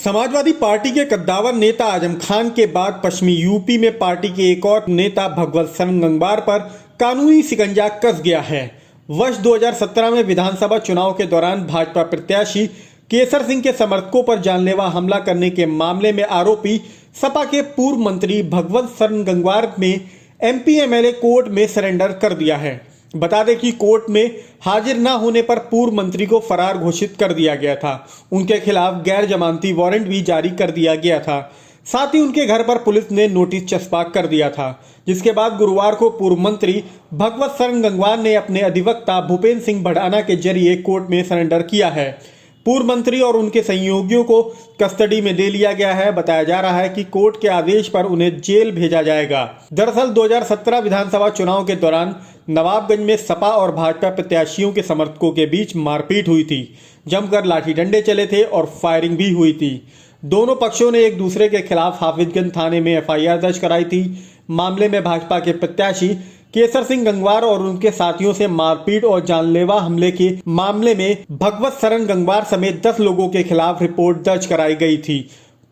Samajwadi party के कद्दावर नेता आजम खान के बाद पश्चिमी यूपी में पार्टी के एक और नेता भगवत शरण गंगवार पर कानूनी शिकंजा कस गया है। वर्ष 2017 में विधानसभा चुनाव के दौरान भाजपा प्रत्याशी केसर सिंह के समर्थकों पर जानलेवा हमला करने के मामले में आरोपी सपा के पूर्व मंत्री भगवत शरण गंगवार ने एमपी एमएलए कोर्ट में सरेंडर कर दिया है। बता दें कि कोर्ट में हाजिर न होने पर पूर्व मंत्री को फरार घोषित कर दिया गया था। उनके खिलाफ गैर जमानती वारंट भी जारी कर दिया गया था। साथ ही उनके घर पर पुलिस ने नोटिस चस्पा कर दिया था, जिसके बाद गुरुवार को पूर्व मंत्री भगवत शरण गंगवार ने अपने अधिवक्ता भूपेंद्र सिंह भड़ाना के जरिए कोर्ट में सरेंडर किया है। पूर्व मंत्री और उनके सहयोगियों को कस्टडी में ले लिया गया है। बताया जा रहा है कि कोर्ट के आदेश पर उन्हें जेल भेजा जाएगा। दरअसल 2017 विधानसभा चुनाव के दौरान नवाबगंज में सपा और भाजपा प्रत्याशियों के समर्थकों के बीच मारपीट हुई थी। जमकर लाठी डंडे चले थे और फायरिंग भी हुई थी। दोनों पक्षों ने एक दूसरे के खिलाफ हाफिजगंज थाने में एफआईआर दर्ज कराई थी। मामले में भाजपा के प्रत्याशी केसर सिंह गंगवार और उनके साथियों से मारपीट और जानलेवा हमले के मामले में भगवत शरण गंगवार समेत 10 लोगों के खिलाफ रिपोर्ट दर्ज कराई गई थी।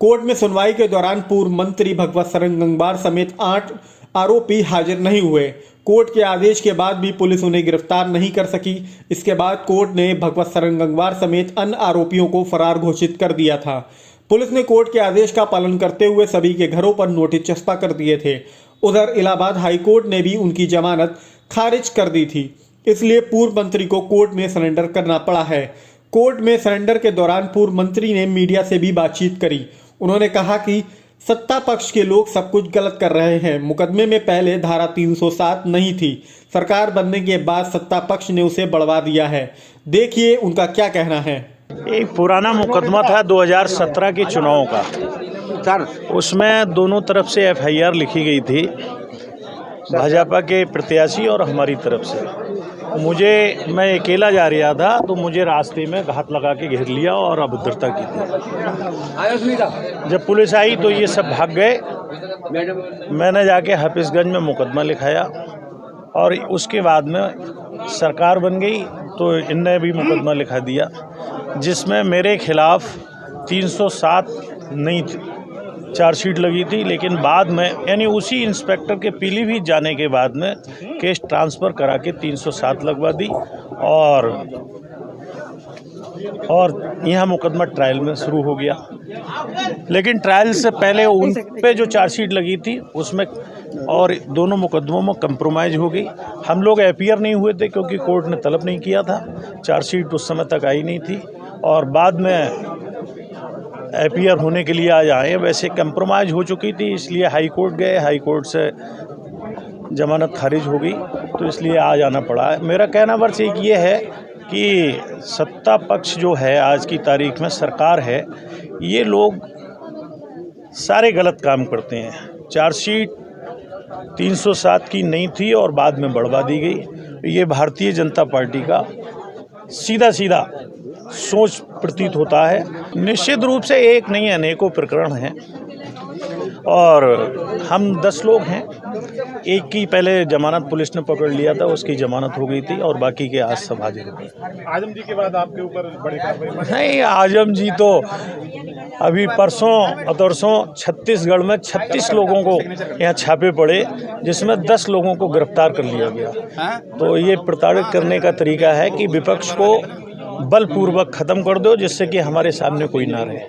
कोर्ट में सुनवाई के दौरान पूर्व मंत्री भगवत शरण गंगवार समेत 8 आरोपी हाजिर नहीं हुए। कोर्ट के आदेश के बाद भी पुलिस उन्हें गिरफ्तार नहीं कर सकी। इसके बाद कोर्ट ने भगवत शरण गंगवार समेत अन्य आरोपियों को फरार घोषित कर दिया था। पुलिस ने कोर्ट के आदेश का पालन करते हुए सभी के घरों पर नोटिस चस्पा कर दिए थे। उधर इलाहाबाद हाईकोर्ट ने भी उनकी जमानत खारिज कर दी थी, इसलिए पूर्व मंत्री को कोर्ट में सरेंडर करना पड़ा है। कोर्ट में सरेंडर के दौरान पूर्व मंत्री ने मीडिया से भी बातचीत करी। उन्होंने कहा कि सत्ता पक्ष के लोग सब कुछ गलत कर रहे हैं। मुकदमे में पहले धारा 307 नहीं थी। सरकार बनने के बाद सत्ता पक्ष ने उसे बढ़वा दिया है। देखिए उनका क्या कहना है। एक पुराना मुकदमा था 2017 के चुनाव का सर, उसमें दोनों तरफ से एफआईआर लिखी गई थी, भाजपा के प्रत्याशी और हमारी तरफ से। मैं अकेला जा रहा था तो मुझे रास्ते में घात लगा के घेर लिया और अभद्रता की थी। जब पुलिस आई तो ये सब भाग गए। मैंने जाके हाफिजगंज में मुकदमा लिखाया और उसके बाद में सरकार बन गई तो इनने भी मुकदमा लिखा दिया, जिसमें मेरे खिलाफ 307 नहीं चार्जशीट लगी थी। लेकिन बाद में यानी उसी इंस्पेक्टर के पीलीभीत जाने के बाद में केस ट्रांसफ़र करा के 307 लगवा दी और यहाँ मुकदमा ट्रायल में शुरू हो गया। लेकिन ट्रायल से पहले उन पे जो चार्जशीट लगी थी उसमें और दोनों मुकदमों में कंप्रोमाइज़ हो गई। हम लोग अपीयर नहीं हुए थे क्योंकि कोर्ट ने तलब नहीं किया था। चार्जशीट उस समय तक आई नहीं थी और बाद में अपीयर होने के लिए आज आए। वैसे कंप्रोमाइज़ हो चुकी थी, इसलिए हाई कोर्ट गए। हाई कोर्ट से जमानत खारिज हो गई तो इसलिए आज आना पड़ा है। मेरा कहना बस एक ये है कि सत्ता पक्ष जो है आज की तारीख में सरकार है, ये लोग सारे गलत काम करते हैं। चार्जशीट 307 की नहीं थी और बाद में बढ़वा दी गई। ये भारतीय जनता पार्टी का सीधा सोच प्रतीत होता है। निश्चित रूप से एक नहीं अनेकों प्रकरण हैं और हम 10 लोग हैं। एक की पहले जमानत पुलिस ने पकड़ लिया था, उसकी जमानत हो गई थी और बाकी के आज सब हाजिर हो गए। आजम जी के बाद आपके ऊपर बड़ी कार्रवाई नहीं, आजम जी तो अभी परसों छत्तीसगढ़ में 36 लोगों को यहाँ छापे पड़े, जिसमें 10 लोगों को गिरफ्तार कर लिया गया। तो ये प्रताड़ित करने का तरीका है कि विपक्ष को बलपूर्वक ख़त्म कर दो, जिससे कि हमारे सामने कोई ना रहे।